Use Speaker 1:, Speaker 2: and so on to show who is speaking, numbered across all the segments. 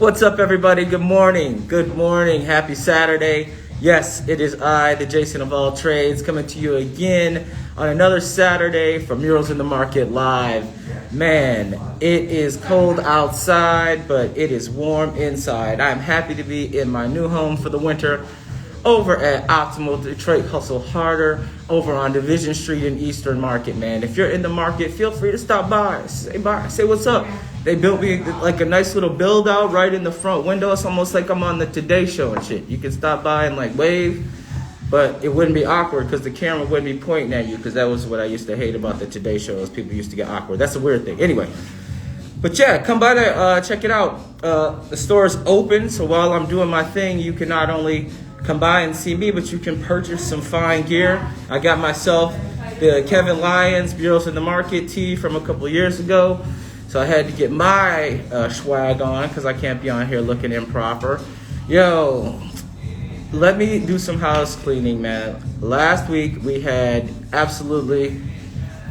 Speaker 1: What's up, everybody? Good morning. Good morning. Happy Saturday. Yes, it is I, the Jason of all trades, coming to you again on another Saturday from Murals in the Market Live. Man, it is cold outside, but it is warm inside. I'm happy to be in my new home for the winter over at Optimal Detroit Hustle Harder over on Division Street in Eastern Market, man. If you're in the market, feel free to stop by. Say what's up. They built me like a nice little build out right in the front window. It's almost like I'm on the Today Show and shit. You can stop by and like wave, but it wouldn't be awkward because the camera wouldn't be pointing at you, because that was what I used to hate about the Today Show, is people used to get awkward. That's a weird thing. Anyway, but yeah, come by there, check it out. The store is open, so while I'm doing my thing, you can not only come by and see me, but you can purchase some fine gear. I got myself the Kevin Lyons Murals in the Market tee from a couple years ago. So I had to get my swag on because I can't be on here looking improper. Yo, let me do some house cleaning, man. Last week we had absolutely,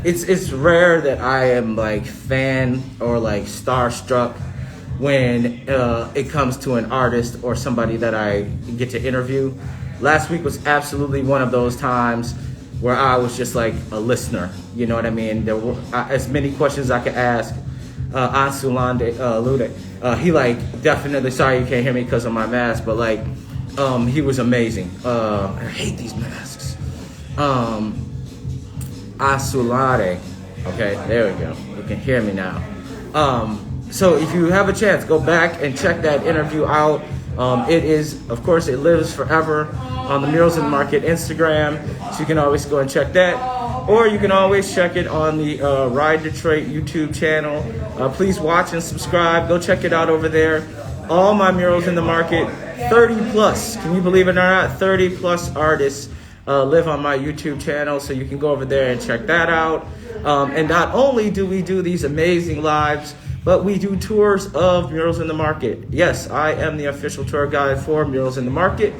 Speaker 1: it's rare that I am like fan or like starstruck when it comes to an artist or somebody that I get to interview. Last week was absolutely one of those times where I was just like a listener. You know what I mean? There were as many questions I could ask. Ansulande Lude, he like definitely, sorry you can't hear me because of my mask, but like he was amazing. I hate these masks. Asulade, okay, there we go. You can hear me now. So if you have a chance, go back and check that interview out. It is, of course, it lives forever on the Murals in the Market Instagram, so you can always go and check that. Or you can always check it on the Ride Detroit YouTube channel. Please watch and subscribe. Go check it out over there. All my murals in the market, 30 plus. Can you believe it or not? 30 plus artists live on my YouTube channel, so you can go over there and check that out. And not only do we do these amazing lives, but we do tours of Murals in the Market. Yes, I am the official tour guide for Murals in the Market.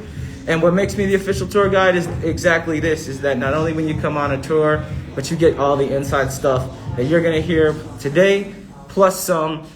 Speaker 1: And what makes me the official tour guide is exactly this, is that not only when you come on a tour, but you get all the inside stuff that you're going to hear today, plus some.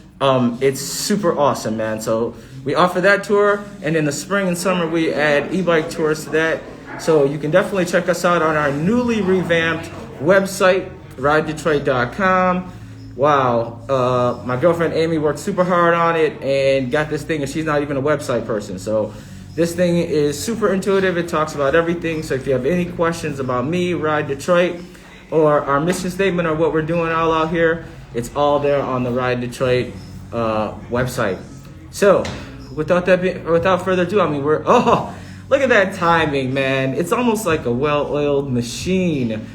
Speaker 1: It's super awesome, man. So we offer that tour, and in the spring and summer, we add e-bike tours to that. So you can definitely check us out on our newly revamped website, ridedetroit.com. Wow, my girlfriend Amy worked super hard on it and got this thing, and she's not even a website person. So this thing is super intuitive. It talks about everything. So if you have any questions about me, Ride Detroit, or our mission statement, or what we're doing all out here, it's all there on the Ride Detroit website. So without further ado, I mean, look at that timing, man. It's almost like a well-oiled machine.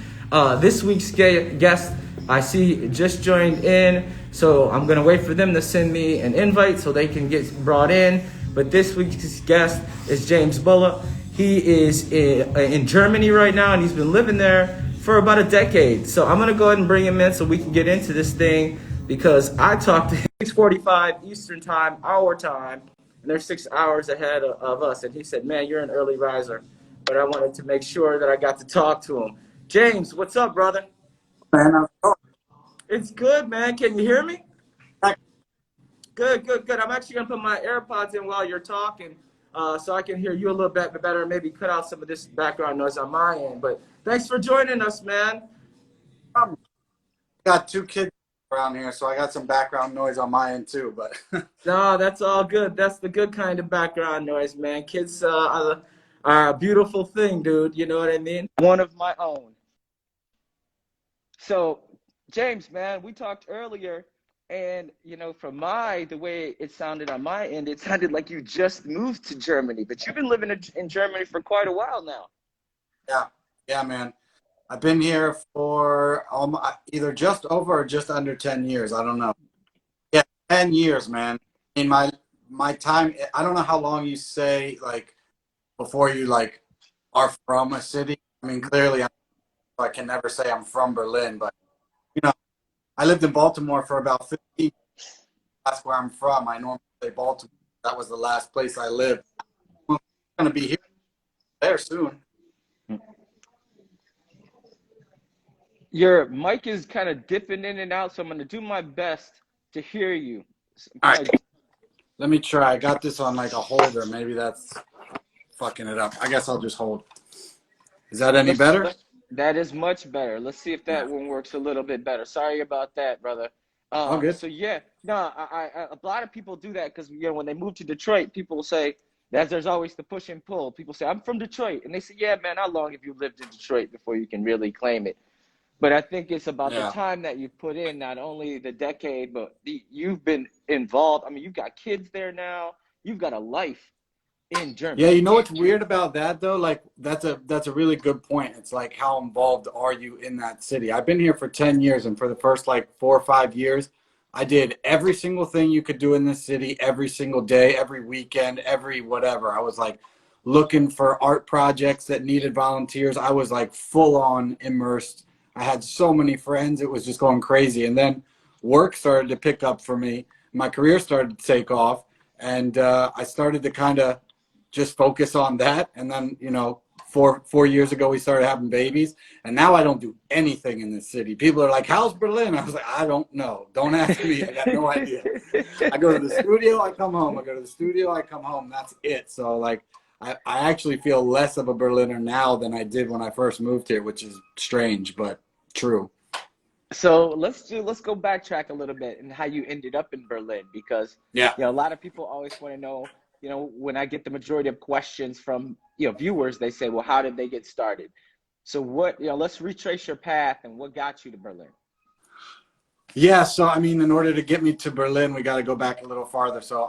Speaker 1: This week's guest, I see, just joined in, so I'm gonna wait for them to send me an invite so they can get brought in. But this week's guest is James Bullock. He is in Germany right now, and he's been living there for about a decade. So I'm going to go ahead and bring him in so we can get into this thing, because I talked to him 6:45 Eastern time, our time, and they're 6 hours ahead of us. And he said, man, you're an early riser. But I wanted to make sure that I got to talk to him. James, what's up, brother?
Speaker 2: Man, how's it going?
Speaker 1: It's good, man. Can you hear me? Good. I'm actually going to put my AirPods in while you're talking, so I can hear you a little bit better, and maybe cut out some of this background noise on my end. But thanks for joining us, man.
Speaker 2: I got two kids around here, so I got some background noise on my end too. But
Speaker 1: No, that's all good. That's the good kind of background noise, man. Kids are a beautiful thing, dude. You know what I mean? One of my own. So, James, man, we talked earlier. And, you know, from the way it sounded on my end, it sounded like you just moved to Germany, but you've been living in Germany for quite a while now.
Speaker 2: yeah, man. I've been here for either just over or just under 10 years. I don't know. Yeah, 10 years, man. In my time, I don't know how long you say, like, before you, like, are from a city. I mean, clearly, I can never say I'm from Berlin, but, you know, I lived in Baltimore for about 15 years. That's where I'm from. I normally say Baltimore. That was the last place I lived. I'm going to be there soon.
Speaker 1: Your mic is kind of dipping in and out, so I'm going to do my best to hear you.
Speaker 2: All right. Let me try. I got this on like a holder. Maybe that's fucking it up. I guess I'll just hold. Is that any better?
Speaker 1: That is much better. Let's see if that
Speaker 2: Yeah.
Speaker 1: one works a little bit better. Sorry about that, brother.
Speaker 2: All good.
Speaker 1: So yeah, no, a lot of people do that because when they move to Detroit, people will say that there's always the push and pull. People say I'm from Detroit, and they say, yeah, man, how long have you lived in Detroit before you can really claim it? But I think it's about the
Speaker 2: Yeah.
Speaker 1: time that you've put in, not only the decade, but you've been involved. I mean, you've got kids there now. You've got a life in
Speaker 2: Yeah,
Speaker 1: Germany.
Speaker 2: you know what's weird about that though? Like that's a really good point. It's like how involved are you in that city? I've been here for 10 years, and for the first like 4 or 5 years, I did every single thing you could do in this city every single day, every weekend, every whatever. I was like looking for art projects that needed volunteers. I was like full on immersed. I had so many friends. It was just going crazy. And then work started to pick up for me. My career started to take off, and I started to kind of just focus on that. And then, four years ago, we started having babies. And now I don't do anything in this city. People are like, how's Berlin? I was like, I don't know. Don't ask me. I got no idea. I go to the studio, I come home. I go to the studio, I come home. That's it. So, like, I actually feel less of a Berliner now than I did when I first moved here, which is strange, but true.
Speaker 1: So let's go backtrack a little bit and how you ended up in Berlin, because
Speaker 2: Yeah.
Speaker 1: a lot of people always want to know, when I get the majority of questions from viewers, they say, well, how did they get started? So let's retrace your path and what got you to Berlin.
Speaker 2: Yeah, so I mean, in order to get me to Berlin, we got to go back a little farther. So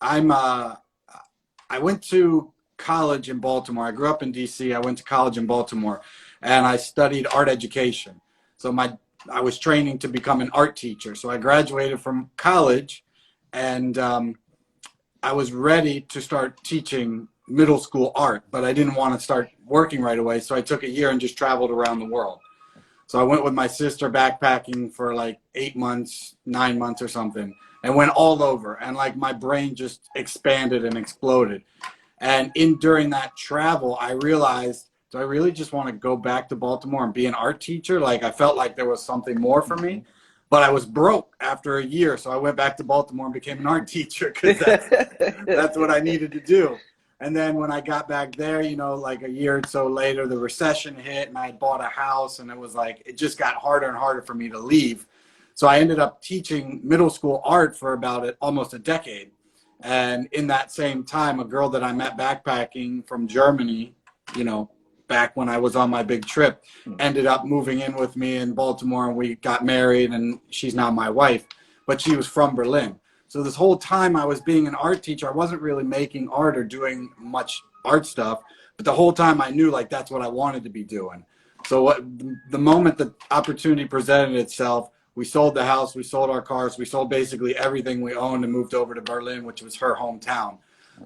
Speaker 2: I went to college in Baltimore. I grew up in DC. I went to college in Baltimore, and I studied art education. So I was training to become an art teacher. So I graduated from college, and I was ready to start teaching middle school art, but I didn't want to start working right away. So I took a year and just traveled around the world. So I went with my sister backpacking for like 8 months, 9 months or something, and went all over. And like my brain just expanded and exploded. And during that travel, I realized, do I really just want to go back to Baltimore and be an art teacher? Like I felt like there was something more for me, but I was broke after a year. So I went back to Baltimore and became an art teacher because that's what I needed to do. And then when I got back there, like a year or so later, the recession hit and I had bought a house, and it was like, it just got harder and harder for me to leave. So I ended up teaching middle school art for about almost a decade. And in that same time, a girl that I met backpacking from Germany, back when I was on my big trip, ended up moving in with me in Baltimore, and we got married, and she's now my wife, but she was from Berlin. So this whole time I was being an art teacher, I wasn't really making art or doing much art stuff, but the whole time I knew like that's what I wanted to be doing. So the moment the opportunity presented itself, we sold the house, we sold our cars, we sold basically everything we owned and moved over to Berlin, which was her hometown.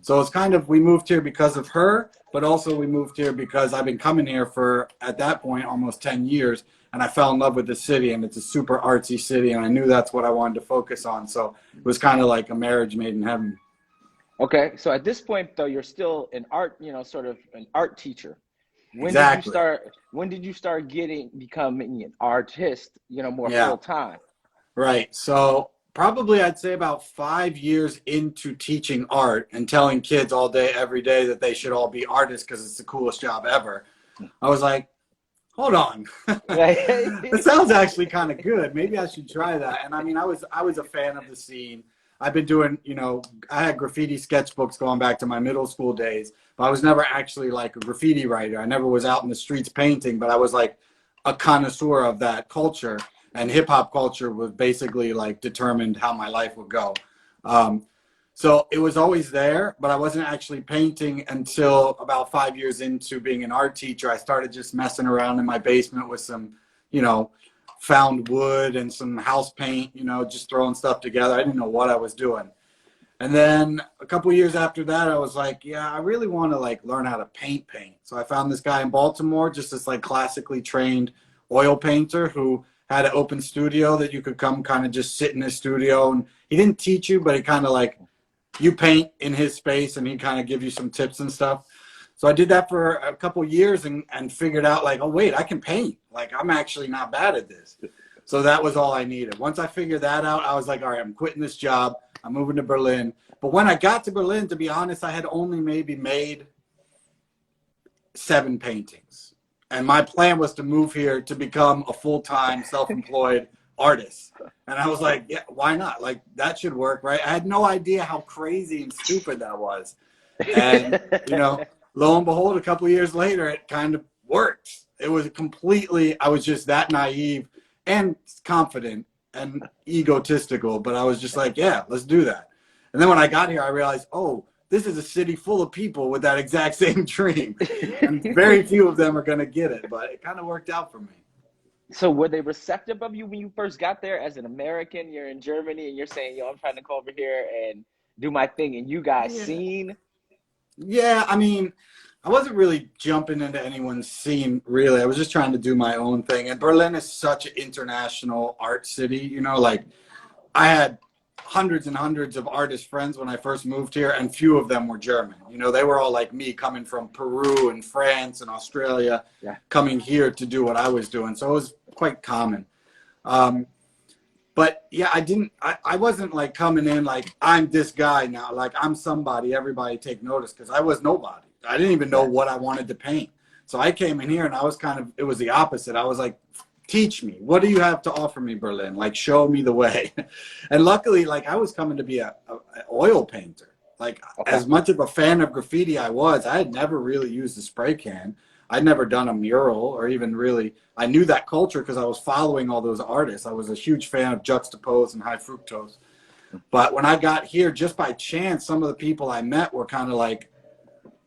Speaker 2: So it's kind of, we moved here because of her, but also we moved here because I've been coming here for, at that point, almost 10 years. And I fell in love with the city, and it's a super artsy city, and I knew that's what I wanted to focus on. So it was kind of like a marriage made in heaven.
Speaker 1: Okay, so at this point though, you're still an art, sort of an art teacher.
Speaker 2: Exactly.
Speaker 1: When did you start becoming an artist, more
Speaker 2: Yeah.
Speaker 1: full time?
Speaker 2: Right. So probably I'd say about 5 years into teaching art and telling kids all day, every day that they should all be artists because it's the coolest job ever. I was like, hold on. It sounds actually kind of good. Maybe I should try that. And I mean, I was a fan of the scene. I've been doing, I had graffiti sketchbooks going back to my middle school days, but I was never actually like a graffiti writer. I never was out in the streets painting, but I was like a connoisseur of that culture. And hip hop culture was basically like determined how my life would go. So it was always there, but I wasn't actually painting until about 5 years into being an art teacher. I started just messing around in my basement with some, found wood and some house paint, just throwing stuff together. I didn't know what I was doing. And then a couple of years after that, I was like, yeah, I really want to like learn how to paint. So I found this guy in Baltimore, just this like classically trained oil painter who had an open studio that you could come kind of just sit in his studio. And he didn't teach you, but he kind of like, you paint in his space and he kind of give you some tips and stuff. So I did that for a couple of years and figured out like, oh wait, I can paint. Like I'm actually not bad at this. So that was all I needed. Once I figured that out, I was like, all right, I'm quitting this job. I'm moving to Berlin. But when I got to Berlin, to be honest, I had only maybe made 7 paintings. And my plan was to move here to become a full-time self-employed artist. And I was like, yeah, why not? Like, that should work, right? I had no idea how crazy and stupid that was. And, you know, lo and behold, a couple of years later, it kind of worked. It was completely, I was just that naive and confident and egotistical, but I was just like, yeah, let's do that. And then when I got here, I realized, oh, this is a city full of people with that exact same dream. And very few of them are going to get it, but it kind of worked out for me.
Speaker 3: So were they receptive of you when you first got there as an American? You're in Germany and you're saying, yo, I'm trying to come over here and do my thing. And you guys seen?
Speaker 2: Yeah, I mean, I wasn't really jumping into anyone's scene, really. I was just trying to do my own thing. And Berlin is such an international art city. You know, like, I had hundreds and hundreds of artist friends when I first moved here, and few of them were German. You know, they were all like me, coming from Peru and France and Australia, coming here to do what I was doing. So it was quite common. But yeah, I wasn't like coming in like, I'm this guy now, like I'm somebody, everybody take notice, because I was nobody. I didn't even know what I wanted to paint. So I came in here and I was kind of, it was the opposite. I was like, teach me. What do you have to offer me, Berlin? Like, show me the way. And luckily, like, I was coming to be an oil painter. Like, as much of a fan of graffiti I had never really used a spray can. I'd never done a mural or even really, I knew that culture because I was following all those artists. I was a huge fan of Juxtapose and High Fructose. But when I got here, just by chance, some of the people I met were kind of like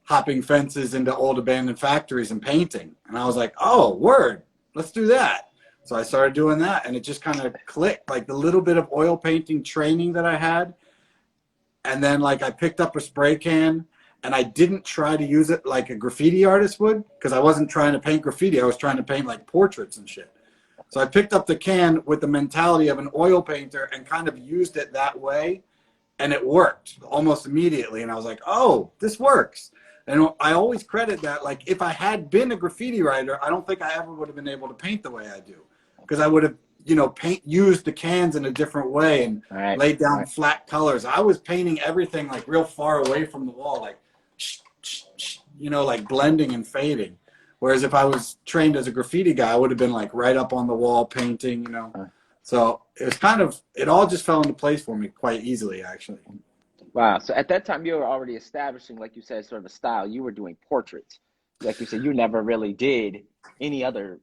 Speaker 2: hopping fences into old abandoned factories and painting. And I was like, oh, word, let's do that. So I started doing that, and it just kind of clicked, like the little bit of oil painting training that I had. And then like I picked up a spray can, and I didn't try to use it like a graffiti artist would, because I wasn't trying to paint graffiti. I was trying to paint like portraits and shit. So I picked up the can with the mentality of an oil painter and kind of used it that way. And it worked almost immediately. And I was like, oh, this works. And I always credit that, like, if I had been a graffiti writer, I don't think I ever would have been able to paint the way I do. Because I would have, you know, used the cans in a different way and laid down flat colors. I was painting everything like real far away from the wall, like, you know, like blending and fading. Whereas if I was trained as a graffiti guy, I would have been like right up on the wall painting, you know. So it was kind of, it all just fell into place for me quite easily, actually.
Speaker 3: Wow. So at that time, you were already establishing, like you said, sort of a style. You were doing portraits. Like you said, you never really did any other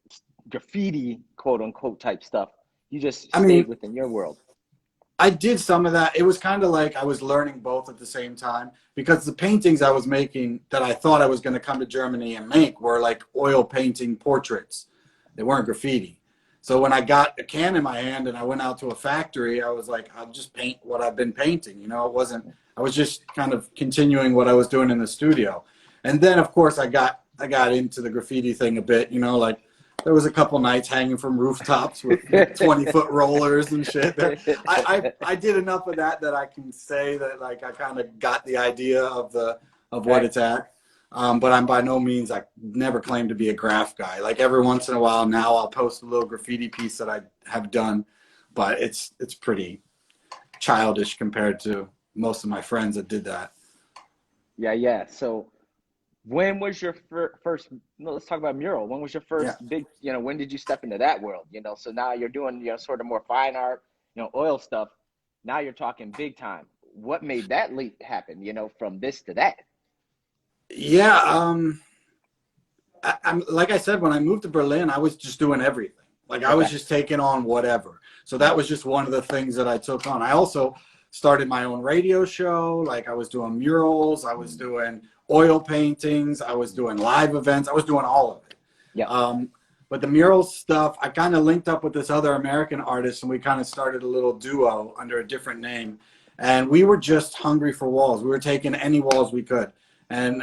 Speaker 3: graffiti, quote unquote, type stuff. You just stayed within your world.
Speaker 2: I did some of that. It was kind of like I was learning both at the same time, because the paintings I was making that I thought I was going to come to Germany and make were like oil painting portraits. They weren't graffiti. So when I got a can in my hand and I went out to a factory, I was like, I'll just paint what I've been painting. You know, it wasn't, I was just kind of continuing what I was doing in the studio. And then of course I got into the graffiti thing a bit, you know, like there was a couple nights hanging from rooftops with 20-foot rollers and shit. I did enough of that I can say that like I kind of got the idea of what it's at. But I'm by no means, I never claimed to be a graph guy. Like every once in a while now I'll post a little graffiti piece that I have done, but it's pretty childish compared to most of my friends that did that.
Speaker 3: Yeah. So when was your first, no, let's talk about mural. When was your first big, you know, when did you step into that world? You know, so now you're doing, you know, sort of more fine art, you know, oil stuff. Now you're talking big time. What made that leap happen, you know, from this to that?
Speaker 2: Yeah, I'm like I said, when I moved to Berlin, I was just doing everything. Like I was just taking on whatever. So that was just one of the things that I took on. I also started my own radio show. Like I was doing murals, I was doing oil paintings, I was doing live events, I was doing all of it. Yeah. But the mural stuff, I kind of linked up with this other American artist, and we kind of started a little duo under a different name. And we were just hungry for walls. We were taking any walls we could. And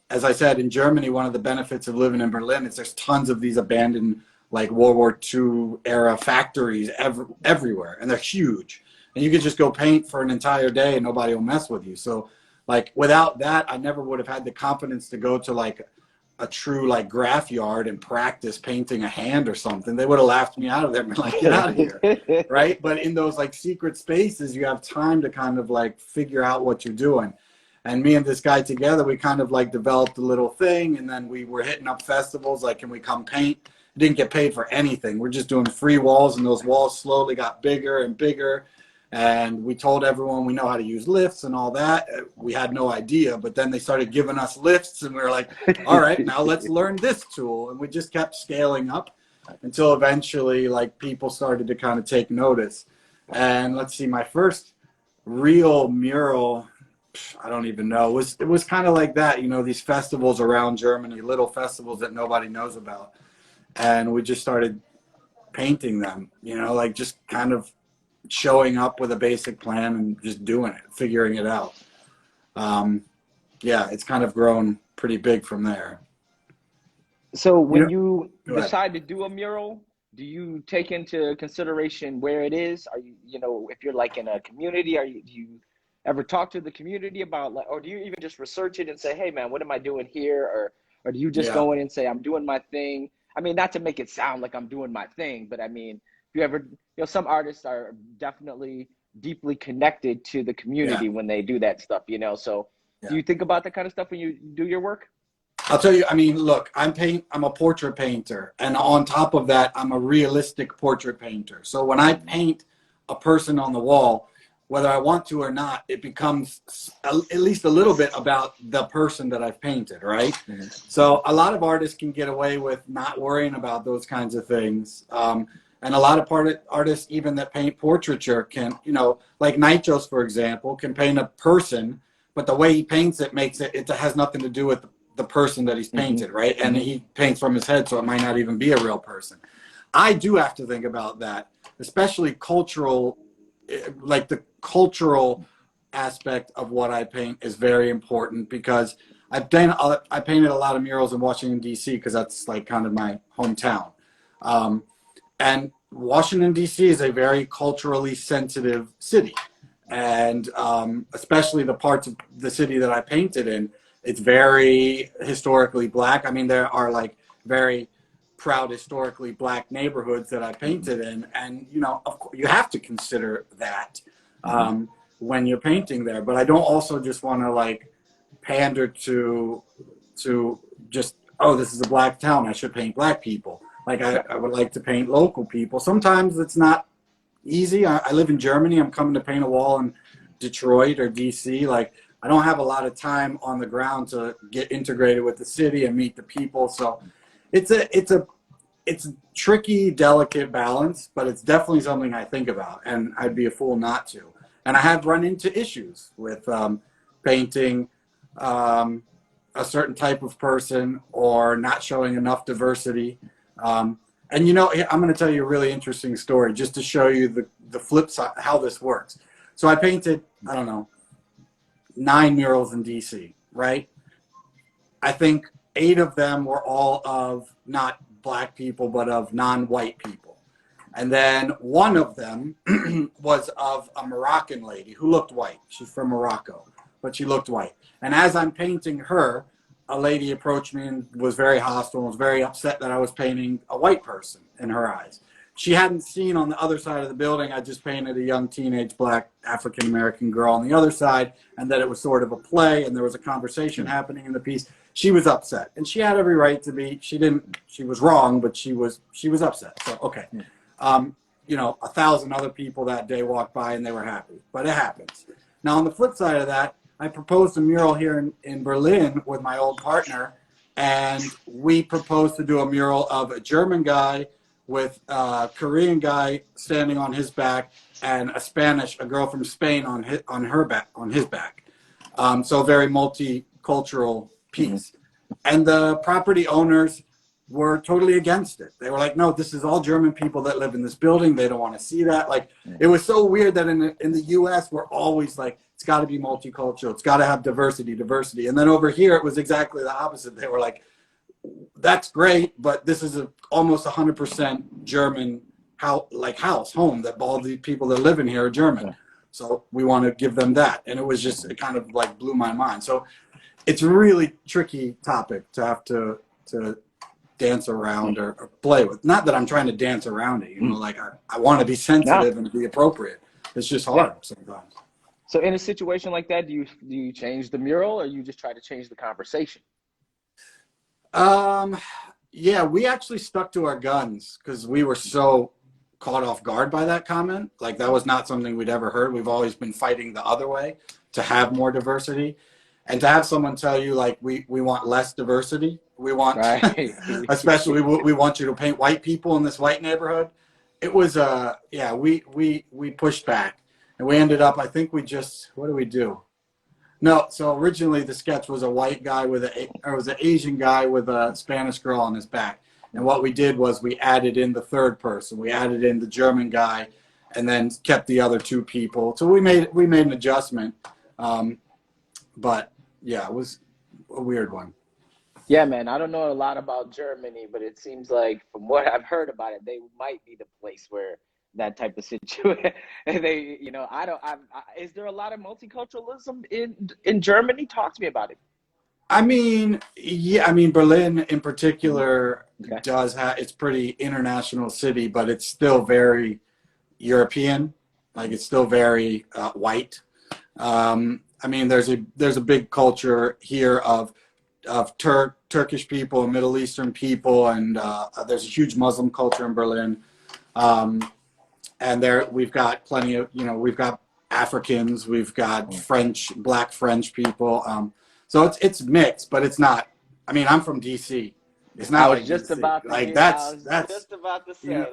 Speaker 2: as I said, in Germany, one of the benefits of living in Berlin is there's tons of these abandoned, like World War II era factories everywhere, and they're huge. And you could just go paint for an entire day and nobody will mess with you. So like without that, I never would have had the confidence to go to like a true like graph yard and practice painting a hand or something, they would have laughed me out of there and been like, get out of here. Right. But in those like secret spaces, you have time to kind of like figure out what you're doing. And me and this guy together, we kind of like developed a little thing, and then we were hitting up festivals like, can we come paint? Didn't get paid for anything. We're just doing free walls, and those walls slowly got bigger and bigger. And we told everyone we know how to use lifts and all that. We had no idea, but then they started giving us lifts, and we were like, all right, now let's learn this tool. And we just kept scaling up until eventually like people started to kind of take notice. And let's see, my first real mural, I don't even know, it was kind of like that, you know, these festivals around Germany, little festivals that nobody knows about. And we just started painting them, you know, like just kind of showing up with a basic plan and just doing it, figuring it out. Yeah, it's kind of grown pretty big from there.
Speaker 3: So when you decide to do a mural, do you take into consideration where it is? Are you, you know, if you're like in a community, do you ever talk to the community about like, or do you even just research it and say, hey man, what am I doing here? Or do you just go in and say, I'm doing my thing? I mean, not to make it sound like I'm doing my thing, but I mean, if you ever, you know, some artists are definitely deeply connected to the community when they do that stuff, you know? So do you think about that kind of stuff when you do your work?
Speaker 2: I'll tell you, I mean, look, I'm a portrait painter. And on top of that, I'm a realistic portrait painter. So when I paint a person on the wall, whether I want to or not, it becomes at least a little bit about the person that I've painted, right? Mm-hmm. So a lot of artists can get away with not worrying about those kinds of things. And a lot of artists, even that paint portraiture, can, you know, like Nitros, for example, can paint a person, but the way he paints it it has nothing to do with the person that he's painted, right? And he paints from his head, so it might not even be a real person. I do have to think about that, especially cultural, like the cultural aspect of what I paint is very important, because I painted a lot of murals in Washington, D.C., because that's like kind of my hometown. And Washington, D.C. is a very culturally sensitive city. And especially the parts of the city that I painted in, it's very historically black. I mean, there are like very proud historically black neighborhoods that I painted in. And, you know, of course, you have to consider that when you're painting there. But I don't also just want to like pander to just, oh, this is a black town, I should paint black people. Like I would like to paint local people. Sometimes it's not easy. I live in Germany. I'm coming to paint a wall in Detroit or DC. Like I don't have a lot of time on the ground to get integrated with the city and meet the people. So it's a tricky, delicate balance, but it's definitely something I think about, and I'd be a fool not to. And I have run into issues with painting a certain type of person or not showing enough diversity. And you know, I'm going to tell you a really interesting story just to show you the flip side, how this works. So I painted, I don't know, 9 murals in DC, right? I think 8 of them were all of not black people, but of non-white people. And then one of them was of a Moroccan lady who looked white. She's from Morocco, but she looked white. And as I'm painting her, a lady approached me and was very hostile and was very upset that I was painting a white person in her eyes. She hadn't seen on the other side of the building, I just painted a young teenage black African-American girl on the other side, and that it was sort of a play and there was a conversation happening in the piece. She was upset, and she had every right to be. She was wrong, but she was upset. So, okay. You know, 1,000 other people that day walked by and they were happy, but it happens. Now, on the flip side of that, I proposed a mural here in Berlin with my old partner, and we proposed to do a mural of a German guy with a Korean guy standing on his back and a girl from Spain on his back. So very multicultural piece. And the property owners were totally against it. They were like, no, this is all German people that live in this building. They don't want to see that. Like, it was so weird that in the US, we're always like, it's got to be multicultural. It's got to have diversity. And then over here, it was exactly the opposite. They were like, that's great, but this is almost 100% German home, that all the people that live in here are German. So we want to give them that. And it kind of like blew my mind. So it's a really tricky topic to have to to dance around or play with. Not that I'm trying to dance around it, you know, like I want to be sensitive and be appropriate. It's just hard sometimes.
Speaker 3: So in a situation like that, do you change the mural, or you just try to change the conversation?
Speaker 2: Yeah, we actually stuck to our guns because we were so caught off guard by that comment. Like that was not something we'd ever heard. We've always been fighting the other way to have more diversity. And to have someone tell you like we want less diversity, we want especially we want you to paint white people in this white neighborhood. It was yeah, we pushed back, and we ended up, I think we just, what do we do? No, so originally the sketch was a white guy with or was an Asian guy with a Spanish girl on his back. And what we did was we added in the third person. We added in the German guy and then kept the other two people. So we made an adjustment. But yeah, it was a weird one.
Speaker 3: Yeah, man, I don't know a lot about Germany, but it seems like from what I've heard about it, they might be the place where that type of situation. They, you know, is there a lot of multiculturalism in Germany? Talk to me about it.
Speaker 2: I mean, yeah, I mean, Berlin in particular does have, it's pretty international city, but it's still very European. Like it's still very white. I mean, there's a big culture here of Turkish people, Middle Eastern people, and there's a huge Muslim culture in Berlin. And there we've got plenty of, you know, we've got Africans, we've got Black French people. So it's mixed, but it's not. I mean, I'm from DC. It's not like
Speaker 3: just
Speaker 2: DC.
Speaker 3: About to
Speaker 2: like
Speaker 3: that's
Speaker 2: just
Speaker 3: about to say.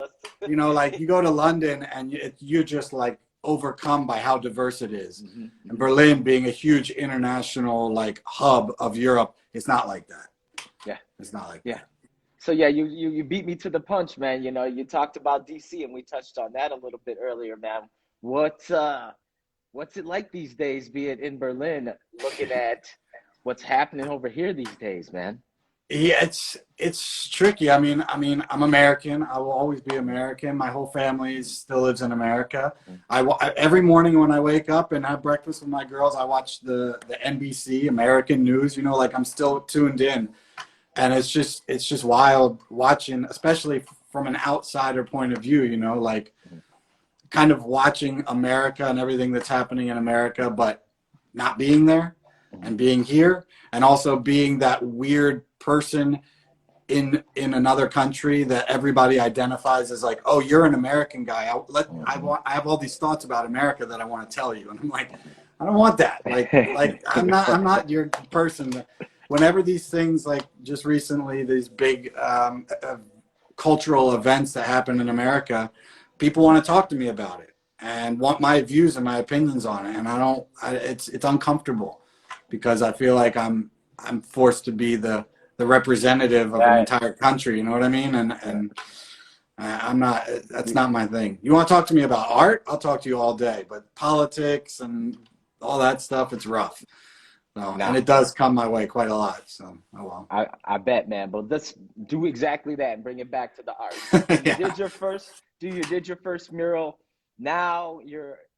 Speaker 2: You know, like you go to London and you're just like overcome by how diverse it is. And Berlin being a huge international like hub of Europe, it's not like that.
Speaker 3: Yeah,
Speaker 2: it's not like
Speaker 3: that. So yeah, you beat me to the punch, man. You know, you talked about DC, and we touched on that a little bit earlier, man. What's it like these days, be it in Berlin, looking at what's happening over here these days, man?
Speaker 2: Yeah, it's tricky. I mean, I'm American. I will always be American. My whole family still lives in America. Every morning when I wake up and have breakfast with my girls, I watch the NBC American news. You know, like I'm still tuned in, and it's just wild watching, especially from an outsider point of view. You know, like kind of watching America and everything that's happening in America, but not being there and being here, and also being that weird person in another country that everybody identifies as like, oh, you're an American guy. I have all these thoughts about America that I want to tell you, and I'm like, I don't want that. Like I'm not your person. Whenever these things, like just recently, these big cultural events that happen in America, people want to talk to me about it and want my views and my opinions on it, and it's uncomfortable because I feel like I'm forced to be the representative of an entire country. You know what I mean? And I'm not. That's not my thing. You want to talk to me about art? I'll talk to you all day. But politics and all that stuff, it's rough. So, and it does come my way quite a lot. So, oh well.
Speaker 3: I bet, man. But let's do exactly that and bring it back to the art. You did your first mural. Now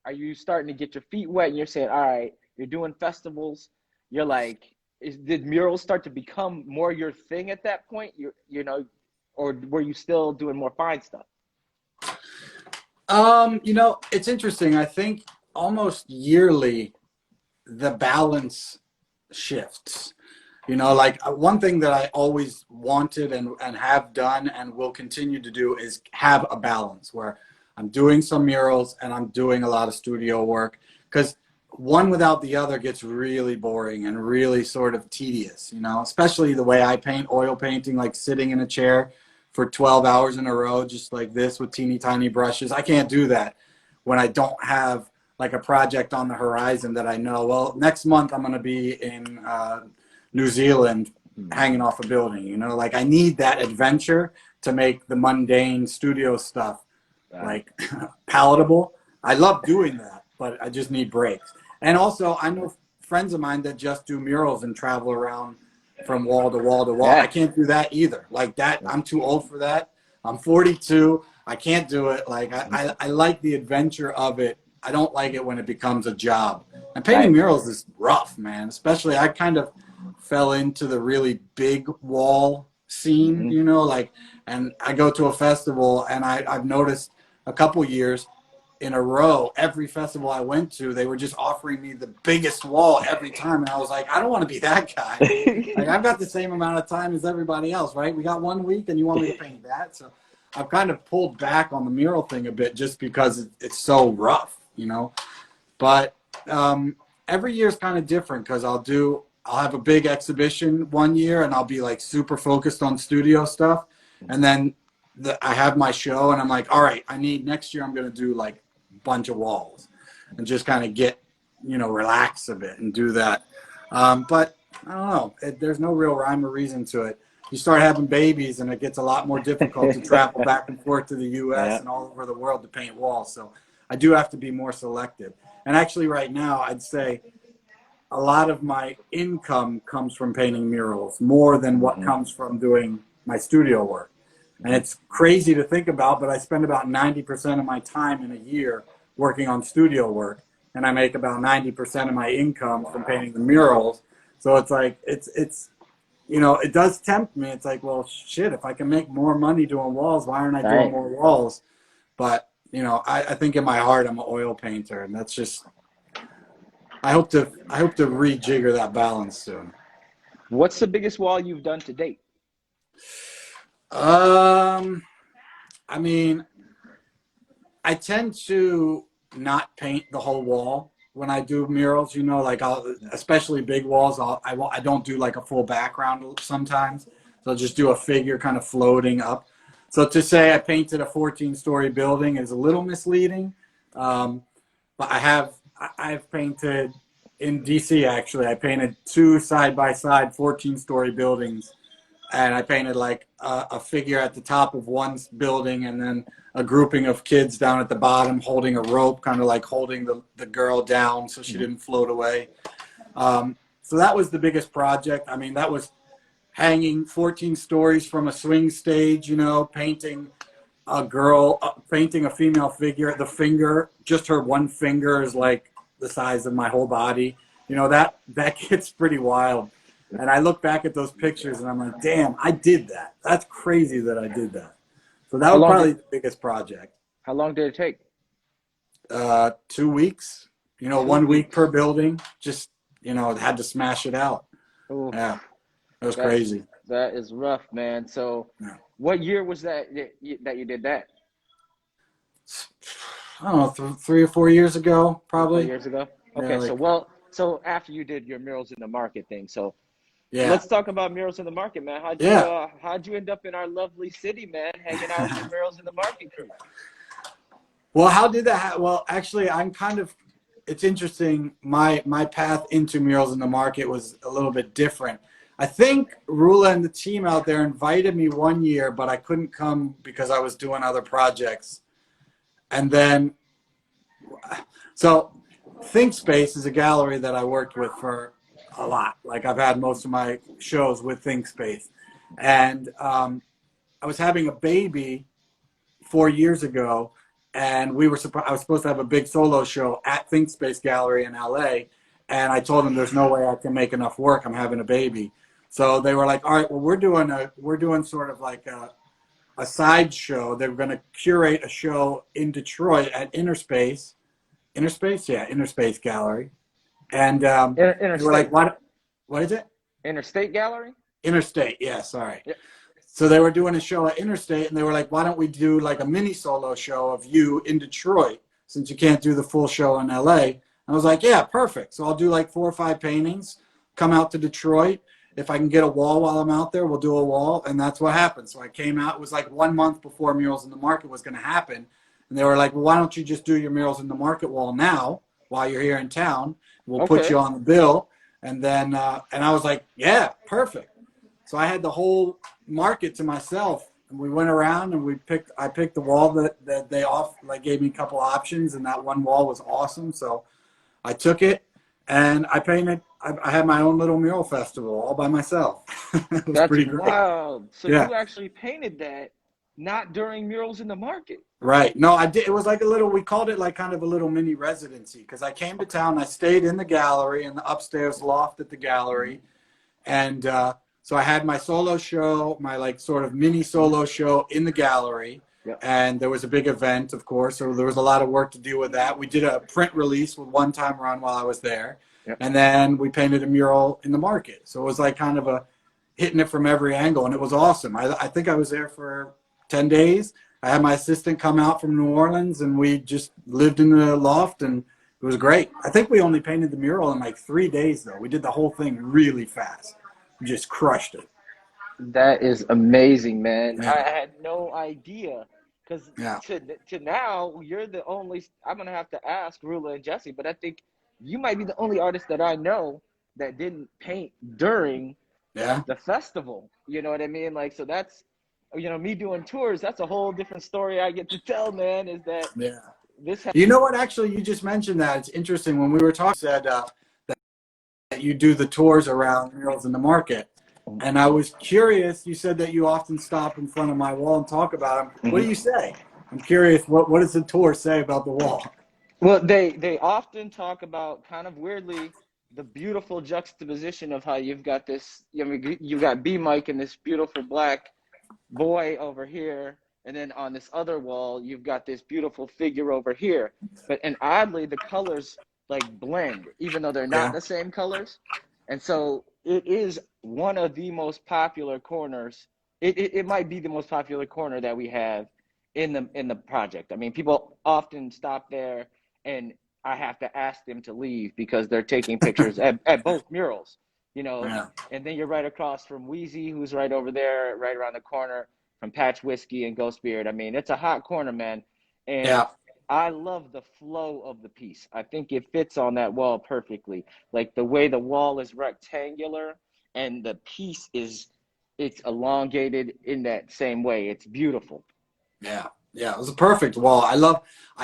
Speaker 3: are you starting to get your feet wet? And you're saying, all right, you're doing festivals. You're like, did murals start to become more your thing at that point? You know, or were you still doing more fine stuff?
Speaker 2: You know, it's interesting. I think almost yearly, the balance shifts. You know, like one thing that I always wanted and have done and will continue to do is have a balance where I'm doing some murals and I'm doing a lot of studio work, because one without the other gets really boring and really sort of tedious, you know, especially the way I paint, oil painting, like sitting in a chair for 12 hours in a row, just like this with teeny tiny brushes. I can't do that when I don't have like a project on the horizon that I know, well, next month I'm going to be in New Zealand hanging off a building, you know, like I need that adventure to make the mundane studio stuff like palatable. I love doing that, but I just need breaks. And also I know friends of mine that just do murals and travel around from wall to wall to wall. I can't do that either. Like that, I'm too old for that. I'm 42. I can't do it. Like I like the adventure of it. I don't like it when it becomes a job. And painting murals is rough, man. Especially I kind of fell into the really big wall scene, you know, like, and I go to a festival and I've noticed a couple years in a row, every festival I went to, they were just offering me the biggest wall every time. And I was like, I don't want to be that guy. Like, I've got the same amount of time as everybody else, right? We got 1 week and you want me to paint that? So I've kind of pulled back on the mural thing a bit just because it's so rough, you know? But every year is kind of different because I'll have a big exhibition one year and I'll be like super focused on studio stuff. And then I have my show and I'm like, all right, next year I'm going to do like a bunch of walls and just kind of get, you know, relax a bit and do that. But I don't know. There's no real rhyme or reason to it. You start having babies and it gets a lot more difficult to travel back and forth to the U.S. and all over the world to paint walls. So I do have to be more selective. And actually right now, I'd say a lot of my income comes from painting murals more than what comes from doing my studio work. And it's crazy to think about, but I spend about 90% of my time in a year working on studio work. And I make about 90% of my income from painting the murals. So it's like, it's you know, it does tempt me. It's like, well, shit, if I can make more money doing walls, why aren't I doing more walls? But, you know, I think in my heart, I'm an oil painter. And that's just, I hope to rejigger that balance soon.
Speaker 3: What's the biggest wall you've done to date?
Speaker 2: I mean, I tend to not paint the whole wall when I do murals, you know, like especially big walls, I don't do like a full background sometimes. So I'll just do a figure kind of floating up. So to say I painted a 14-story building is a little misleading. But I've painted in DC, actually. I painted 2 side-by-side 14-story buildings. And I painted like a figure at the top of one building and then a grouping of kids down at the bottom holding a rope, kind of like holding the girl down so she didn't float away. So that was the biggest project. I mean, that was hanging 14 stories from a swing stage, you know, painting a girl, painting a female figure. The finger, just her one finger is like the size of my whole body. You know, that gets pretty wild. And I look back at those pictures and I'm like, damn, I did that. That's crazy that I did that. So that was probably the biggest project.
Speaker 3: How long did it take?
Speaker 2: 2 weeks, you know, 1 week per building. Just, you know, had to smash it out.
Speaker 3: Ooh,
Speaker 2: yeah, it was crazy.
Speaker 3: That is rough, man. So what year was that you did that?
Speaker 2: I don't know, 3 or 4 years ago, probably.
Speaker 3: 4 years ago? Okay,
Speaker 2: yeah,
Speaker 3: so after you did your murals in the market thing, so
Speaker 2: yeah.
Speaker 3: let's talk about murals in the market, man. How'd you end up in our lovely city, man, hanging out with your murals in the market crew?
Speaker 2: Well, how did that well, actually, it's interesting. My path into murals in the market was a little bit different. I think Rula and the team out there invited me one year, but I couldn't come because I was doing other projects. And then, so ThinkSpace is a gallery that I worked with for a lot. Like I've had most of my shows with ThinkSpace. And I was having a baby 4 years ago, and I was supposed to have a big solo show at ThinkSpace Gallery in LA. And I told them there's no way I can make enough work. I'm having a baby. So they were like, all right, well, we're doing sort of like a side show. They were going to curate a show in Detroit at Interspace Gallery. And they were like, what is it?
Speaker 3: Interstate Gallery?
Speaker 2: Interstate, yeah, sorry.
Speaker 3: Yeah.
Speaker 2: So they were doing a show at Interstate, and they were like, why don't we do like a mini solo show of you in Detroit, since you can't do the full show in LA? And I was like, yeah, perfect. So I'll do like 4 or 5 paintings, come out to Detroit. If I can get a wall while I'm out there, we'll do a wall. And that's what happened. So I came out. It was like 1 month before Murals in the Market was going to happen. And they were like, well, why don't you just do your Murals in the Market wall now while you're here in town? We'll put you on the bill. And then, and I was like, yeah, perfect. So I had the whole market to myself. And we went around and I picked the wall that they gave me a couple options. And that one wall was awesome. So I took it and I painted. I had my own little mural festival all by myself. It was pretty great.
Speaker 3: Wild. So you actually painted that not during Murals in the Market.
Speaker 2: Right. No, I did. It was like we called it like kind of a little mini residency, because I came to town. I stayed in the gallery, in the upstairs loft at the gallery. And so So I had my solo show, my like sort of mini solo show in the gallery.
Speaker 3: Yep.
Speaker 2: And there was a big event, of course, so there was a lot of work to do with that. We did a print release with One Time Run while I was there.
Speaker 3: Yep.
Speaker 2: And then we painted a mural in the market. So it was like kind of a hitting it from every angle, and it was awesome. I think I was there for 10 days. I had my assistant come out from New Orleans, and we just lived in the loft, and it was great. I think we only painted the mural in like 3 days, though. We did the whole thing really fast. We just crushed it.
Speaker 3: That is amazing, man.
Speaker 2: Yeah.
Speaker 3: I had no idea, because
Speaker 2: Yeah.
Speaker 3: to now, you're the only, I'm going to have to ask Rula and Jesse, but I think you might be the only artist that I know that didn't paint during the festival. You know what I mean? Like, so that's, you know, me doing tours, that's a whole different story I get to tell, man, is that this.
Speaker 2: You know what, actually, you just mentioned that. It's interesting. When we were talking, said that you do the tours around murals in the market. And I was curious, you said that you often stop in front of my wall and talk about them. What do you say? I'm curious, what does the tour say about the wall?
Speaker 3: Well, they often talk about, kind of weirdly, the beautiful juxtaposition of how you've got this, you know, you've got B Mike and this beautiful black boy over here, and then on this other wall, you've got this beautiful figure over here. And oddly, the colors like blend, even though they're not the same colors. And so it is one of the most popular corners. It might be the most popular corner that we have in the project. I mean, people often stop there, and I have to ask them to leave because they're taking pictures at both murals, you know. And then you're right across from Wheezy, who's right over there, right around the corner from Patch Whiskey and Ghost Beard. I mean, it's a hot corner, man. And I love the flow of the piece. I think it fits on that wall perfectly. Like the way the wall is rectangular and the piece it's elongated in that same way. It's beautiful. Yeah,
Speaker 2: it was a perfect wall. I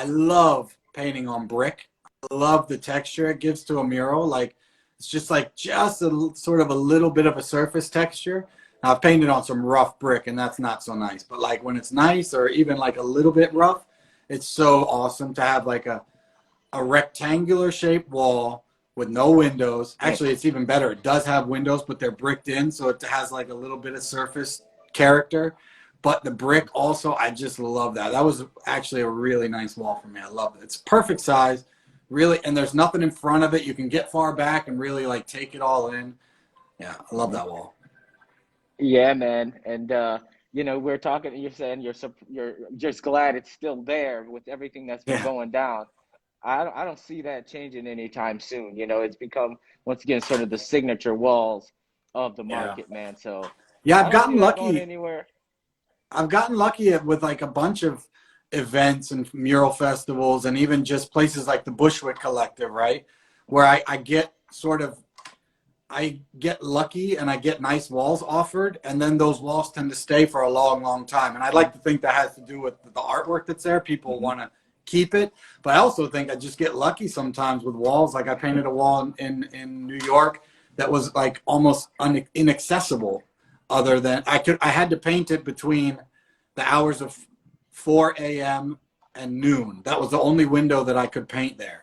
Speaker 2: love painting on brick. I love the texture it gives to a mural. Like, it's just a sort of a little bit of a surface texture. Now, I've painted on some rough brick, and that's not so nice. But like when it's nice, or even like a little bit rough, it's so awesome to have like a rectangular shaped wall with no windows. Actually, it's even better. It does have windows, but they're bricked in, so it has like a little bit of surface character. But the brick also, I just love that. That was actually a really nice wall for me. I love it. It's perfect size, really, and there's nothing in front of it. You can get far back and really like take it all in. Yeah, I love that wall.
Speaker 3: Yeah, man. And you know, we're talking, you're saying you're just glad it's still there with everything that's been going down. I don't see that changing anytime soon. You know, it's become, once again, sort of the signature walls of the market, man. So
Speaker 2: I've gotten lucky.
Speaker 3: Going anywhere.
Speaker 2: I've gotten lucky with like a bunch of events and mural festivals, and even just places like the Bushwick Collective, right? Where I get lucky and I get nice walls offered, and then those walls tend to stay for a long, long time. And I'd like to think that has to do with the artwork that's there. People want to keep it. But I also think I just get lucky sometimes with walls. Like I painted a wall in New York that was like almost inaccessible, other than I had to paint it between the hours of 4 a.m. and noon. That was the only window that I could paint there.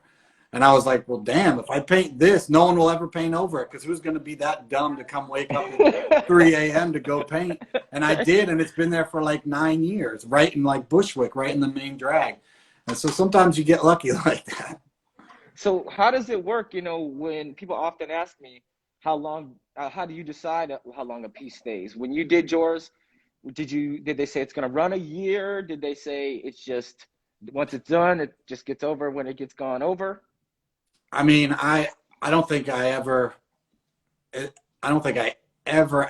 Speaker 2: And I was like, well, damn, if I paint this, no one will ever paint over it, because who's going to be that dumb to come wake up at 3 a.m. to go paint? And I did, and it's been there for like 9 years, right in like Bushwick, right in the main drag. And so sometimes you get lucky like that.
Speaker 3: So how does it work, you know, when people often ask me how do you decide how long a piece stays? When you did yours, did they say it's going to run a year? Did they say it's just, once it's done, it just gets over when it gets gone over?
Speaker 2: I mean, I don't think I ever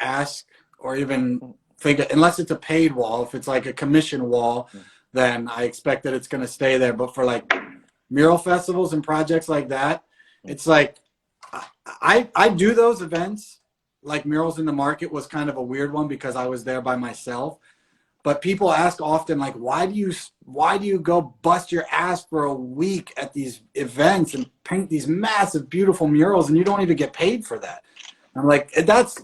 Speaker 2: ask or even think, unless it's a paid wall. If it's like a commission wall, then I expect that it's going to stay there. But for like mural festivals and projects like that, it's like I do those events. Like Murals in the Market was kind of a weird one because I was there by myself. But people ask often, like, why do you go bust your ass for a week at these events and paint these massive, beautiful murals, and you don't even get paid for that? I'm like, that's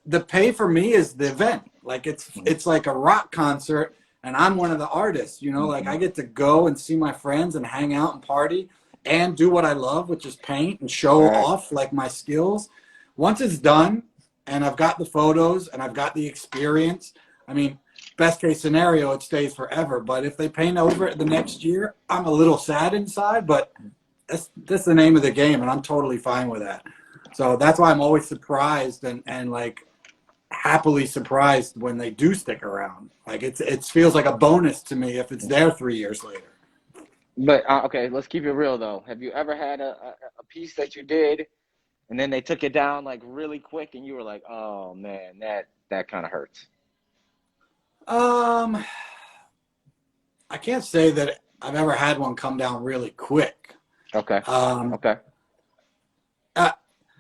Speaker 2: the pay for me is the event. Like it's like a rock concert, and I'm one of the artists. You know, like I get to go and see my friends and hang out and party and do what I love, which is paint and show off like my skills. Once it's done, and I've got the photos and I've got the experience. I mean, best case scenario, it stays forever. But if they paint over it the next year, I'm a little sad inside, but that's the name of the game, and I'm totally fine with that. So that's why I'm always surprised and like happily surprised when they do stick around. Like it feels like a bonus to me if it's there 3 years later.
Speaker 3: But okay, let's keep it real though. Have you ever had a piece that you did and then they took it down like really quick and you were like, oh man, that kind of hurts?
Speaker 2: I can't say that I've ever had one come down really quick.
Speaker 3: Okay. Okay.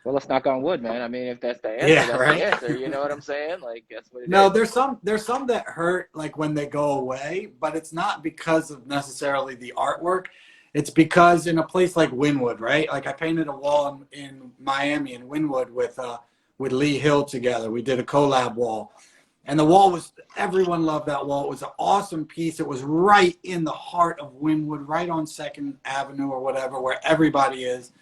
Speaker 3: Well, let's knock on wood, man. I mean, if that's the answer,
Speaker 2: yeah,
Speaker 3: that's
Speaker 2: right?
Speaker 3: the answer. You know what I'm saying? Like, that's what it
Speaker 2: No,
Speaker 3: is.
Speaker 2: there's some that hurt like when they go away, but it's not because of necessarily the artwork. It's because in a place like Wynwood, right? Like I painted a wall in Miami in Wynwood with Lee Hill together. We did a collab wall. And the wall was, everyone loved that wall. It was an awesome piece. It was right in the heart of Wynwood, right on 2nd Avenue or whatever, where everybody is.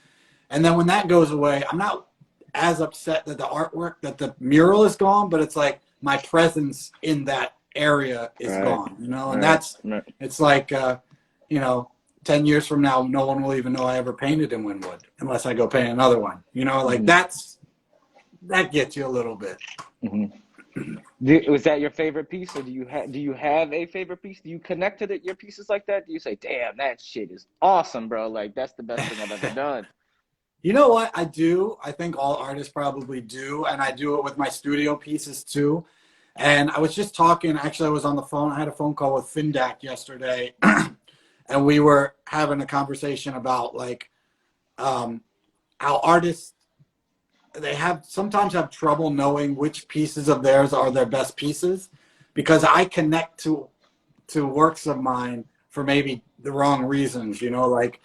Speaker 2: And then when that goes away, I'm not as upset that the artwork, that the mural is gone, but it's like my presence in that area is gone, you know? And it's like, you know, 10 years from now, no one will even know I ever painted in Wynwood unless I go paint another one, you know? Like that gets you a little bit.
Speaker 3: Was that your favorite piece, or do you have a favorite piece? Do you connect to your pieces like that? Do you say, damn, that shit is awesome, bro? Like, that's the best thing I've ever done.
Speaker 2: You know what? I do. I think all artists probably do. And I do it with my studio pieces too. And I was just talking, actually, I was on the phone. I had a phone call with Findak yesterday. And we were having a conversation about like how artists, they sometimes have trouble knowing which pieces of theirs are their best pieces, because I connect to works of mine for maybe the wrong reasons, you know, like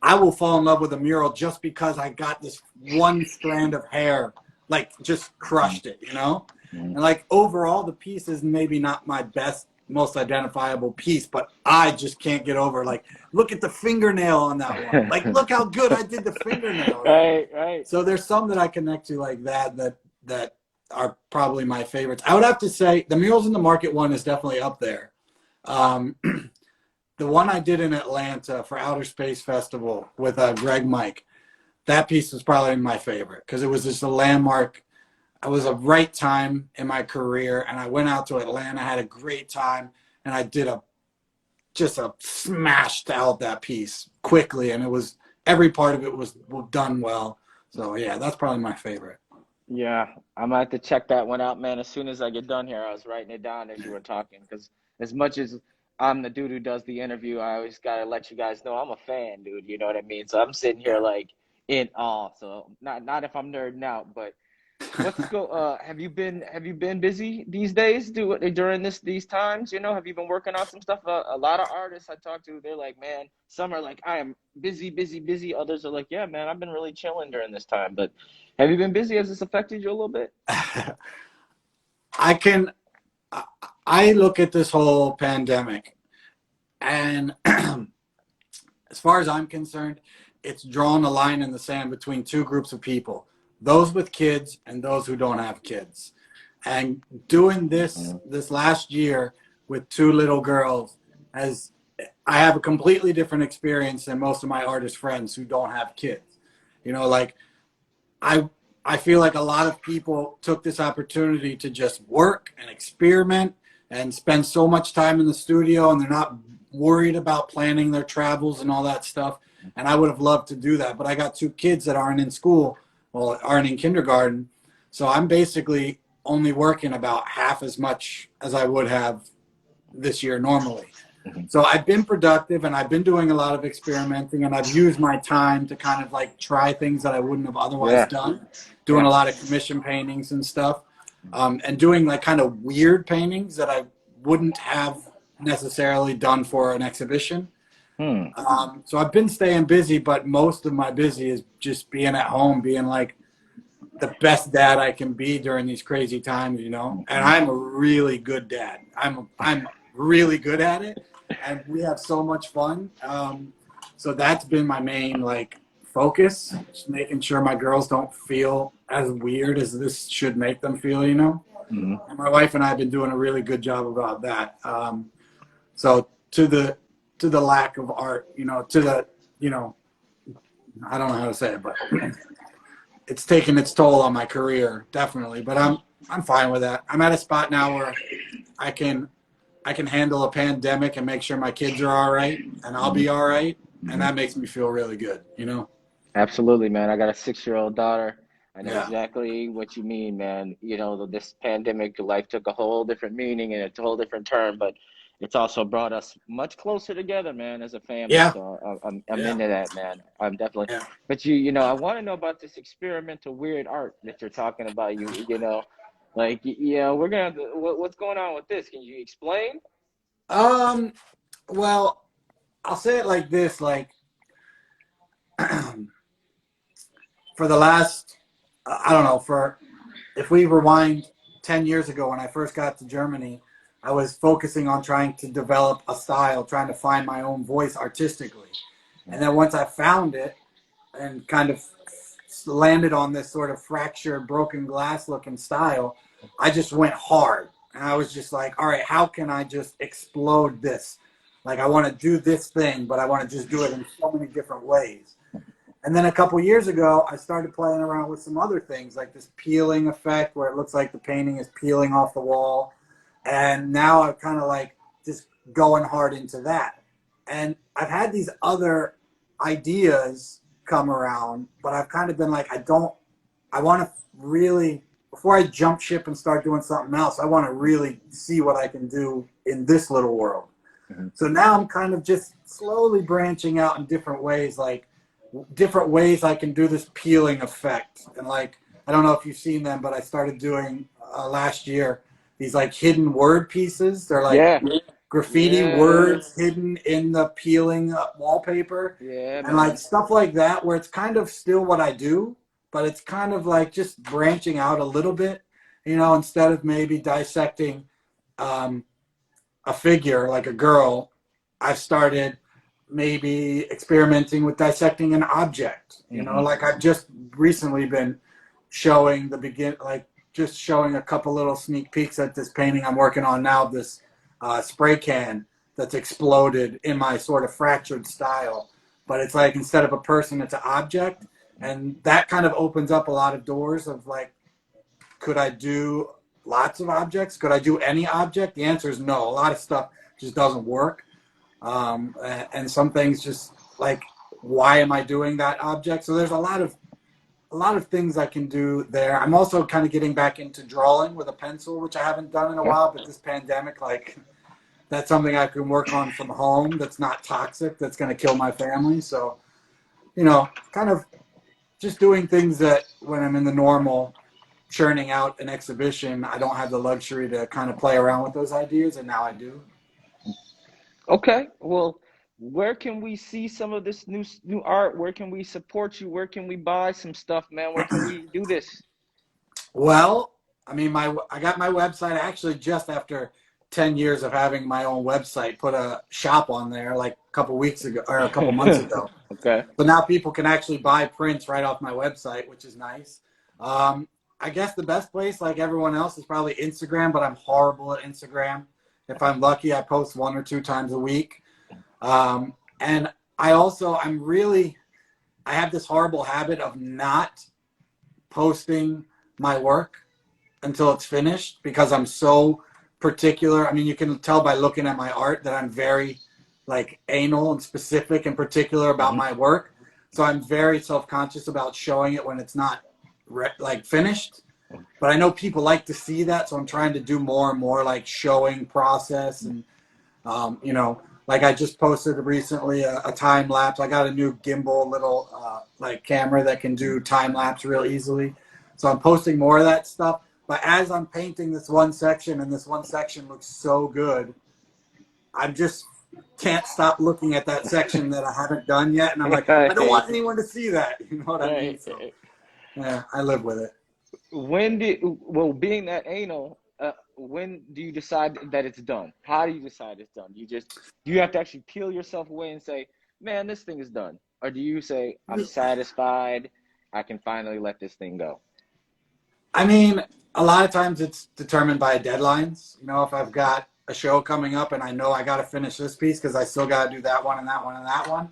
Speaker 2: I will fall in love with a mural just because I got this one strand of hair, like just crushed it, you know? And like overall, the piece is maybe not my best, most identifiable piece, but I just can't get over, like, look at the fingernail on that one. Like, look how good I did the fingernail.
Speaker 3: Right.
Speaker 2: So there's some that I connect to like that are probably my favorites. I would have to say the Murals in the Market one is definitely up there. The one I did in Atlanta for Outer Space Festival with Greg Mike, that piece was probably my favorite because it was just a landmark. It was a right time in my career, and I went out to Atlanta, had a great time, and I did just smashed out that piece quickly, and it was every part of it was done well. So yeah, that's probably my favorite.
Speaker 3: Yeah, I'm gonna have to check that one out, man. As soon as I get done here, I was writing it down as you were talking, because as much as I'm the dude who does the interview, I always gotta let you guys know I'm a fan, dude. You know what I mean? So I'm sitting here like in awe. So not if I'm nerding out, but let's go. Have you been busy these days during these times? You know, have you been working on some stuff? A lot of artists I talk to, they're like, man, some are like, I am busy, busy, busy. Others are like, yeah, man, I've been really chilling during this time. But have you been busy? Has this affected you a little bit?
Speaker 2: I look at this whole pandemic, and as far as I'm concerned, it's drawn a line in the sand between two groups of people, those with kids and those who don't have kids. And doing this last year with two little girls, I have a completely different experience than most of my artist friends who don't have kids. You know, like I feel like a lot of people took this opportunity to just work and experiment and spend so much time in the studio, and they're not worried about planning their travels and all that stuff. And I would have loved to do that, but I got two kids that aren't in school, well, aren't in kindergarten. So I'm basically only working about half as much as I would have this year normally. So I've been productive, and I've been doing a lot of experimenting, and I've used my time to kind of like try things that I wouldn't have otherwise done, doing a lot of commission paintings and stuff, and doing like kind of weird paintings that I wouldn't have necessarily done for an exhibition. So I've been staying busy, but most of my busy is just being at home, being like the best dad I can be during these crazy times, you know. And I'm a really good dad. I'm really good at it, and we have so much fun. So that's been my main like focus, just making sure my girls don't feel as weird as this should make them feel, you know.
Speaker 3: Mm-hmm.
Speaker 2: And my wife and I have been doing a really good job about that. So to the lack of art, you know, to the, you know, I don't know how to say it, but it's taken its toll on my career, definitely. But I'm fine with that. I'm at a spot now where I can handle a pandemic and make sure my kids are all right, and I'll be all right, and that makes me feel really good, you know.
Speaker 3: Absolutely, man. I got a 6-year-old daughter. I know
Speaker 2: Yeah.
Speaker 3: exactly what you mean, man. You know, this pandemic, life took a whole different meaning and a whole different turn, but it's also brought us much closer together, man, as a family.
Speaker 2: Yeah.
Speaker 3: So I'm
Speaker 2: Yeah.
Speaker 3: into that, man. I'm definitely.
Speaker 2: Yeah.
Speaker 3: But you know, I want to know about this experimental weird art that you're talking about. You know, like we're gonna. What's going on with this? Can you explain?
Speaker 2: Well, I'll say it like this, like for the last, I don't know, for if we rewind 10 years ago when I first got to Germany, I was focusing on trying to develop a style, trying to find my own voice artistically. And then once I found it and kind of landed on this sort of fractured, broken glass looking style, I just went hard. And I was just like, all right, how can I just explode this? Like, I want to do this thing, but I want to just do it in so many different ways. And then a couple years ago, I started playing around with some other things, like this peeling effect where it looks like the painting is peeling off the wall. And now I'm kind of like just going hard into that. And I've had these other ideas come around, but I've kind of been like, I want to really, before I jump ship and start doing something else, I want to really see what I can do in this little world.
Speaker 3: Mm-hmm.
Speaker 2: So now I'm kind of just slowly branching out in different ways, like different ways I can do this peeling effect. And like, I don't know if you've seen them, but I started doing last year these like hidden word pieces. They're like graffiti words hidden in the peeling wallpaper.
Speaker 3: Yeah,
Speaker 2: And like stuff like that, where it's kind of still what I do, but it's kind of like just branching out a little bit, you know, instead of maybe dissecting a figure like a girl, I've started maybe experimenting with dissecting an object. You know, like I've just recently been showing just showing a couple little sneak peeks at this painting I'm working on now, this spray can that's exploded in my sort of fractured style. But it's like instead of a person, it's an object. And that kind of opens up a lot of doors of like, could I do lots of objects? Could I do any object? The answer is no. A lot of stuff just doesn't work. And some things just like, why am I doing that object? So there's a lot of things I can do there. I'm also kind of getting back into drawing with a pencil, which I haven't done in a while, but this pandemic, like that's something I can work on from home. That's not toxic. That's going to kill my family. So, you know, kind of just doing things that when I'm in the normal churning out an exhibition, I don't have the luxury to kind of play around with those ideas, and now I do.
Speaker 3: Okay. Well, where can we see some of this new art? Where can we support you? Where can we buy some stuff, man? Where can we do this?
Speaker 2: Well, I mean, I got my website actually just after 10 years of having my own website, put a shop on there like a couple weeks ago or a couple months ago.
Speaker 3: Okay.
Speaker 2: So now people can actually buy prints right off my website, which is nice. I guess the best place, like everyone else, is probably Instagram, but I'm horrible at Instagram. If I'm lucky, I post 1 or 2 times a week. And I have this horrible habit of not posting my work until it's finished because I'm so particular. I mean, you can tell by looking at my art that I'm very like anal and specific and particular about my work. So I'm very self-conscious about showing it when it's not like finished. But I know people like to see that, so I'm trying to do more and more like showing process and you know, like I just posted recently a time lapse. I got a new gimbal little like camera that can do time lapse real easily. So I'm posting more of that stuff. But as I'm painting this one section, and this one section looks so good, I just can't stop looking at that section that I haven't done yet. And I'm like, I don't want anyone to see that. You know what I mean? So yeah, I live with it.
Speaker 3: Being that anal, when do you decide that it's done? How do you decide it's done? Do you have to actually peel yourself away and say, man, this thing is done? or do you say, I'm satisfied, I can finally let this thing go?
Speaker 2: I mean, a lot of times it's determined by deadlines. You know, if I've got a show coming up and I know I got to finish this piece because I still got to do that one and that one and that one.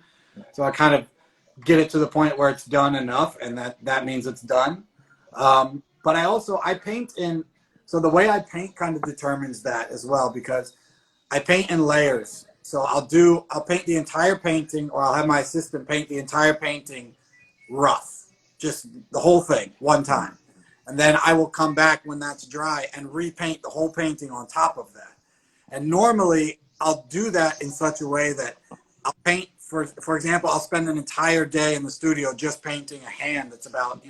Speaker 2: So I kind of get it to the point where it's done enough, and that means it's done. But I paint in, so the way I paint kind of determines that as well, because I paint in layers. So I'll paint the entire painting, or I'll have my assistant paint the entire painting rough, just the whole thing one time. And then I will come back when that's dry and repaint the whole painting on top of that. And normally I'll do that in such a way that I'll paint, for example, I'll spend an entire day in the studio just painting a hand that's about,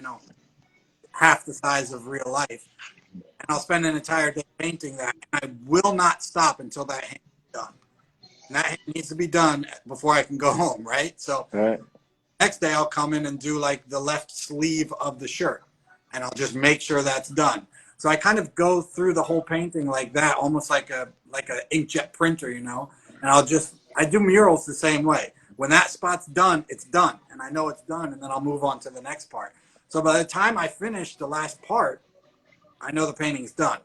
Speaker 2: half the size of real life. And I'll spend an entire day painting that. And I will not stop until that hand is done. And that hand needs to be done before I can go home, right? So next day I'll come in and do like the left sleeve of the shirt. And I'll just make sure that's done. So I kind of go through the whole painting like that, almost like a inkjet printer, And I do murals the same way. When that spot's done, it's done. And I know it's done, and then I'll move on to the next part. So by the time I finish the last part, I know the painting's done.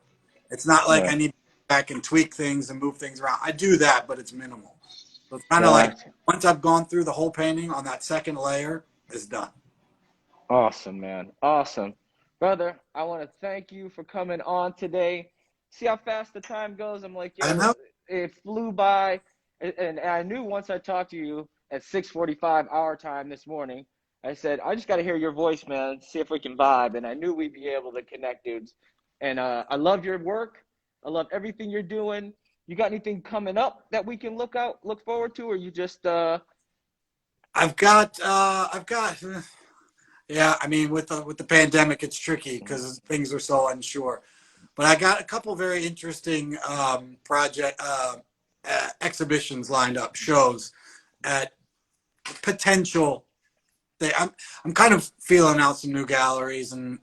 Speaker 2: It's not like I need to go back and tweak things and move things around. I do that, but it's minimal. So it's kind of like once I've gone through the whole painting on that second layer, it's done.
Speaker 3: Awesome, man. Awesome. Brother, I want to thank you for coming on today. See how fast the time goes? I'm like, it flew by. And I knew once I talked to you at 6:45 our time this morning, I said, I just got to hear your voice, man, see if we can vibe. And I knew we'd be able to connect, dudes. And I love your work. I love everything you're doing. You got anything coming up that we can look forward to, or you just
Speaker 2: I've got yeah, I mean, with the pandemic, it's tricky because things are so unsure. But I got a couple very interesting exhibitions lined up, shows at potential. I'm kind of feeling out some new galleries and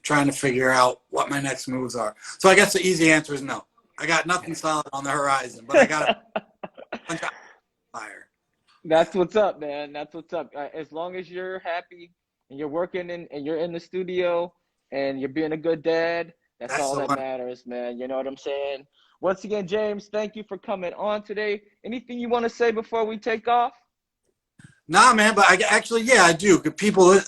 Speaker 2: trying to figure out what my next moves are. So I guess the easy answer is no. I got nothing solid on the horizon, but I got a bunch of fire.
Speaker 3: That's what's up, man. That's what's up. As long as you're happy and you're working and you're in the studio and you're being a good dad, that's all that matters, man. You know what I'm saying? Once again, James, thank you for coming on today. Anything you want to say before we take off?
Speaker 2: Nah, man, but I do. People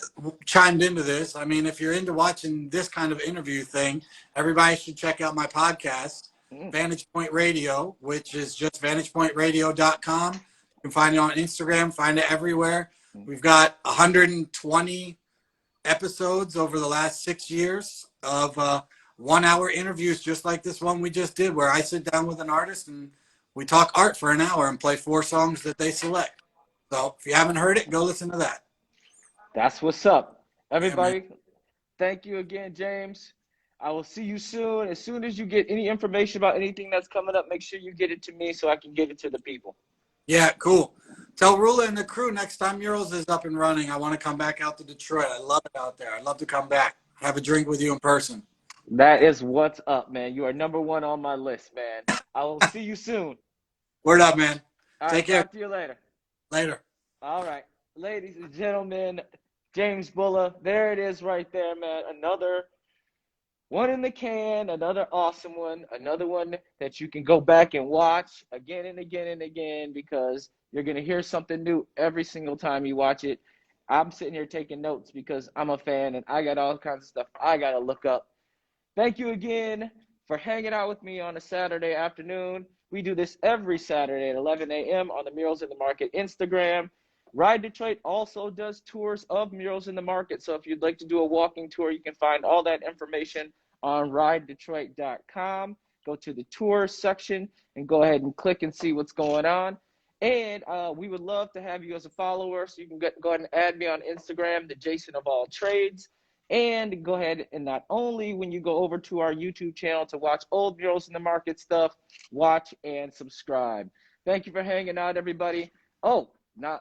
Speaker 2: chimed into this. I mean, if you're into watching this kind of interview thing, everybody should check out my podcast, Vantage Point Radio, which is just vantagepointradio.com. You can find it on Instagram, find it everywhere. We've got 120 episodes over the last 6 years of 1 hour interviews just like this one we just did, where I sit down with an artist and we talk art for an hour and play 4 songs that they select. So if you haven't heard it, go listen to that.
Speaker 3: That's what's up. Everybody, thank you again, James. I will see you soon. As soon as you get any information about anything that's coming up, make sure you get it to me so I can get it to the people.
Speaker 2: Yeah, cool. Tell Rula and the crew next time Murals is up and running, I want to come back out to Detroit. I love it out there. I'd love to come back, have a drink with you in person.
Speaker 3: That is what's up, man. You are number 1 on my list, man. I will see you soon.
Speaker 2: Word up, man.
Speaker 3: Take care. Talk to you later.
Speaker 2: Later.
Speaker 3: All right. Ladies and gentlemen, James Bullough, there it is right there, man. Another one in the can, another awesome one, another one that you can go back and watch again and again and again, because you're going to hear something new every single time you watch it. I'm sitting here taking notes because I'm a fan and I got all kinds of stuff I got to look up. Thank you again for hanging out with me on a Saturday afternoon. We do this every Saturday at 11 a.m. on the Murals in the Market Instagram. Ride Detroit also does tours of Murals in the Market. So if you'd like to do a walking tour, you can find all that information on ridedetroit.com. Go to the tours section and go ahead and click and see what's going on. And we would love to have you as a follower. So you can go ahead and add me on Instagram, the Jason of all trades. And go ahead and not only when you go over to our YouTube channel to watch old Murals in the Market stuff, watch and subscribe. Thank you for hanging out, everybody. Oh,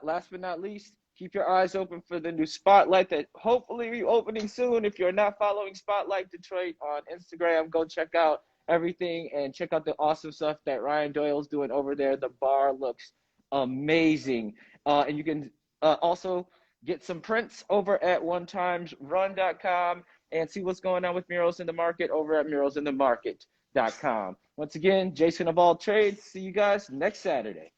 Speaker 3: last but not least, keep your eyes open for the new Spotlight that hopefully will be opening soon. If you're not following Spotlight Detroit on Instagram, go check out everything and check out the awesome stuff that Ryan Doyle's doing over there. The bar looks amazing. And you can Also, get some prints over at onetimesrun.com and see what's going on with murals in the market over at muralsinthemarket.com. Once again, Jason of All Trades. See you guys next Saturday.